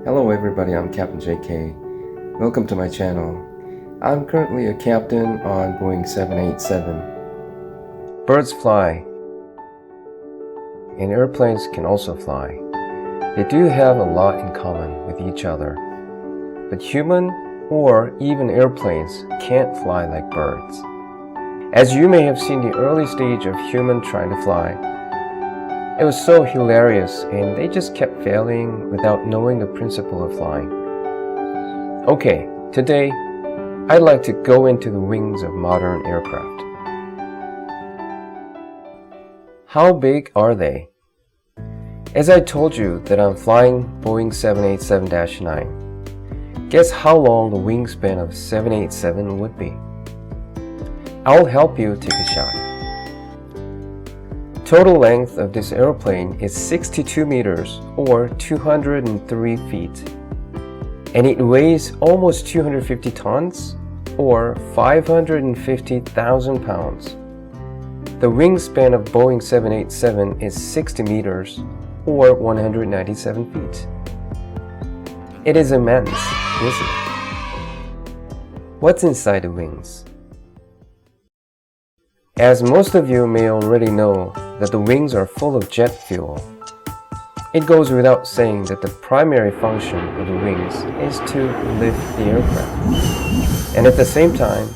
Hello everybody, I'm Captain JK. Welcome to my channel. I'm currently a captain on Boeing 787. Birds fly, and airplanes can also fly. They do have a lot in common with each other. But human or even airplanes can't fly like birds. As you may have seen the early stage of human trying to fly, it was so hilarious and they just kept failing without knowing the principle of flying. Okay, today I'd like to go into the wings of modern aircraft. How big are they? As I told you that I'm flying Boeing 787-9, guess how long the wingspan of 787 would be? I'll help you take a shot. Total length of this airplane is 62 meters or 203 feet, and it weighs almost 250 tons or 550,000 pounds. The wingspan of Boeing 787 is 60 meters or 197 feet. It is immense, isn't it? What's inside the wings? As most of you may already know that the wings are full of jet fuel, it goes without saying that the primary function of the wings is to lift the aircraft. And at the same time,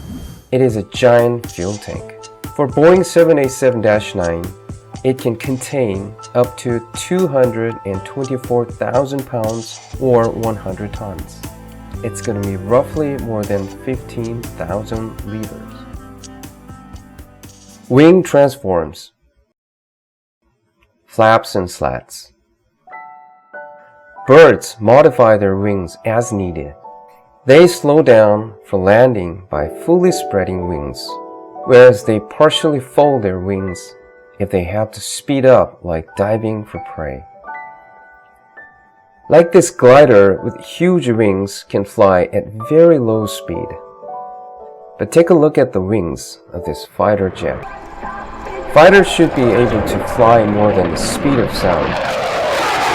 it is a giant fuel tank. For Boeing 787-9, it can contain up to 224,000 pounds or 100 tons. It's going to be roughly more than 15,000 liters. Wing transforms. Flaps and slats. Birds modify their wings as needed. They slow down for landing by fully spreading wings, whereas they partially fold their wings if they have to speed up like diving for prey. Like this glider with huge wings can fly at very low speed. But take a look at the wings of this fighter jet. Fighters should be able to fly more than the speed of sound.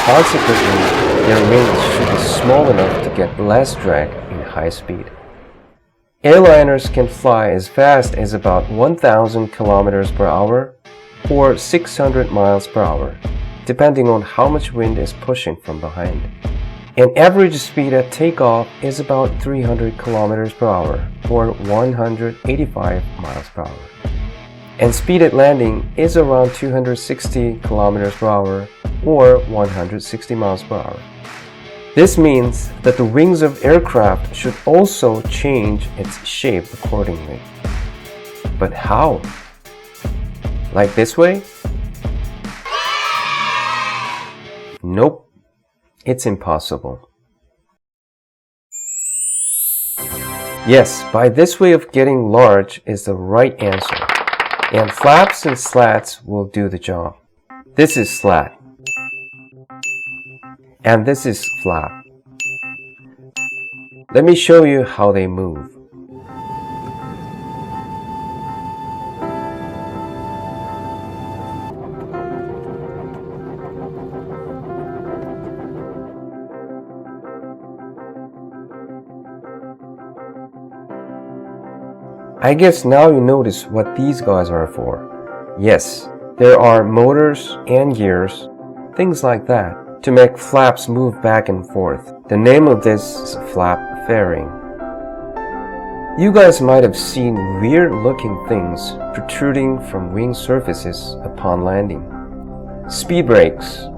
Consequently, their wings should be small enough to get less drag in high speed. Airliners can fly as fast as about 1,000 kilometers per hour or 600 miles per hour, depending on how much wind is pushing from behind. An average speed at takeoff is about 300 kilometers per hour or 185 miles per hour. And speed at landing is around 260 kilometers per hour or 160 miles per hour. This means that the wings of aircraft should also change its shape accordingly. But how? Like this way? Nope. It's impossible. Yes, by this way of getting large is the right answer. And flaps and slats will do the job. This is slat. And this is flap. Let me show you how they move. I guess now you notice what these guys are for. Yes, there are motors and gears, things like that, to make flaps move back and forth. The name of this is flap fairing. You guys might have seen weird looking things protruding from wing surfaces upon landing. Speed brakes.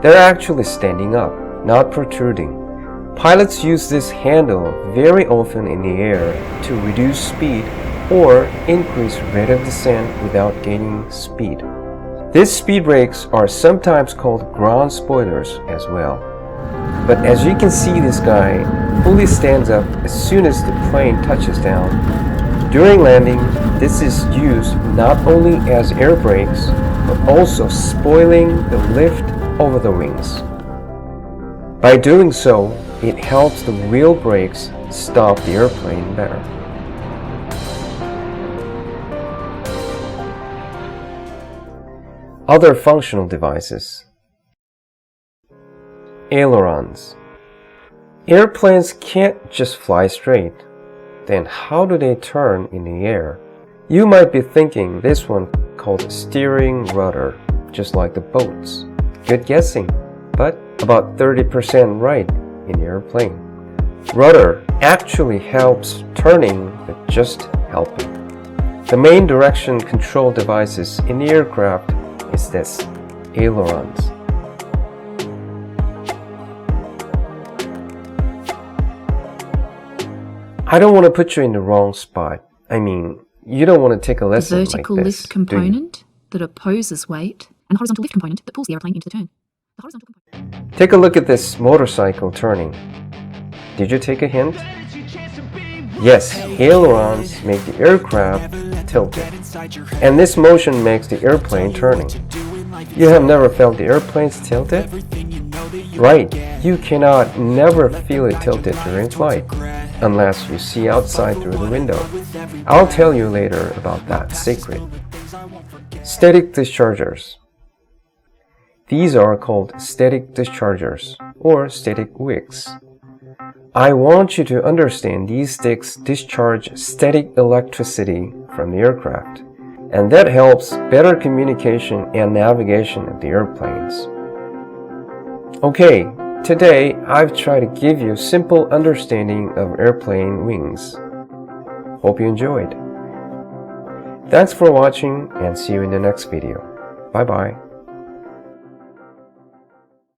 They're actually standing up, not protruding. Pilots use this handle very often in the air to reduce speed or increase rate of descent without gaining speed. These speed brakes are sometimes called ground spoilers as well. But as you can see, this guy fully stands up as soon as the plane touches down. During landing, this is used not only as air brakes, but also spoiling the lift over the wings. By doing so, it helps the wheel brakes stop the airplane better. Other functional devices. Ailerons. Airplanes can't just fly straight. Then how do they turn in the air? You might be thinking this one called steering rudder, just like the boats. Good guessing, but about 30% right in the airplane. Rudder actually helps turning, but just helping. The main direction control devices in the aircraft is this, ailerons. I don't want to put you in the wrong spot. I mean, you don't want to take a lesson like this. The vertical lift component that opposes weight, and the horizontal lift component that pulls the airplane into the turn. The horizontal component. Take a look at this motorcycle turning. Did you take a hint? Yes, ailerons make the aircraft tilted, and this motion makes the airplane turning. You have never felt the airplanes tilted? Right, you cannot never feel it tilted during flight, unless you see outside through the window. I'll tell you later about that secret. Static dischargers. These are called static dischargers, or static wicks. I want you to understand these sticks discharge static electricity from the aircraft, and that helps better communication and navigation of the airplanes. Okay, today I've tried to give you a simple understanding of airplane wings. Hope you enjoyed. Thanks for watching and see you in the next video. Bye bye.